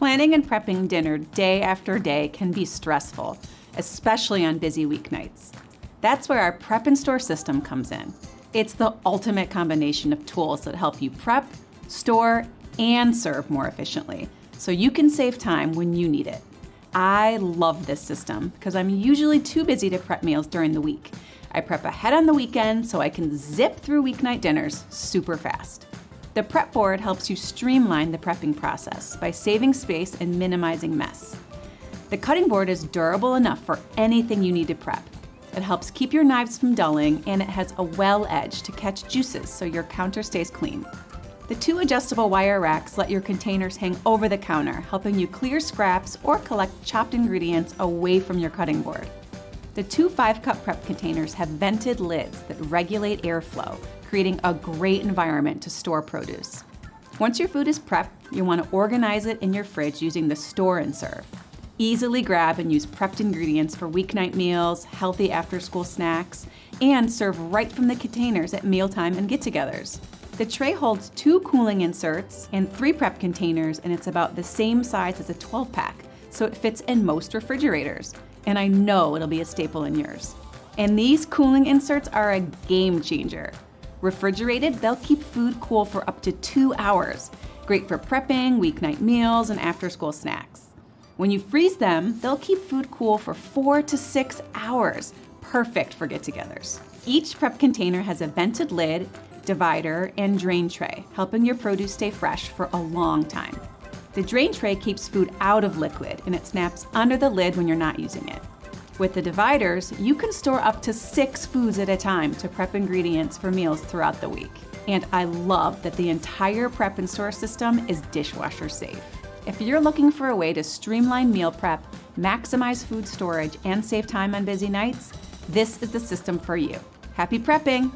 Planning and prepping dinner day after day can be stressful, especially on busy weeknights. That's where our prep and store system comes in. It's the ultimate combination of tools that help you prep, store, and serve more efficiently, so you can save time when you need it. I love this system because I'm usually too busy to prep meals during the week. I prep ahead on the weekend so I can zip through weeknight dinners super fast. The prep board helps you streamline the prepping process by saving space and minimizing mess. The cutting board is durable enough for anything you need to prep. It helps keep your knives from dulling, and it has a well edge to catch juices so your counter stays clean. The 2 adjustable wire racks let your containers hang over the counter, helping you clear scraps or collect chopped ingredients away from your cutting board. The 2 5-cup prep containers have vented lids that regulate airflow, creating a great environment to store produce. Once your food is prepped, you want to organize it in your fridge using the store and serve. Easily grab and use prepped ingredients for weeknight meals, healthy after-school snacks, and serve right from the containers at mealtime and get-togethers. The tray holds 2 cooling inserts and 3 prep containers, and it's about the same size as a 12-pack, so it fits in most refrigerators. And I know it'll be a staple in yours. And these cooling inserts are a game changer. Refrigerated, they'll keep food cool for up to 2 hours. Great for prepping, weeknight meals, and after-school snacks. When you freeze them, they'll keep food cool for 4 to 6 hours. Perfect for get-togethers. Each prep container has a vented lid, divider, and drain tray, helping your produce stay fresh for a long time. The drain tray keeps food out of liquid, and it snaps under the lid when you're not using it. With the dividers, you can store up to 6 foods at a time to prep ingredients for meals throughout the week. And I love that the entire prep and store system is dishwasher safe. If you're looking for a way to streamline meal prep, maximize food storage, and save time on busy nights, this is the system for you. Happy prepping!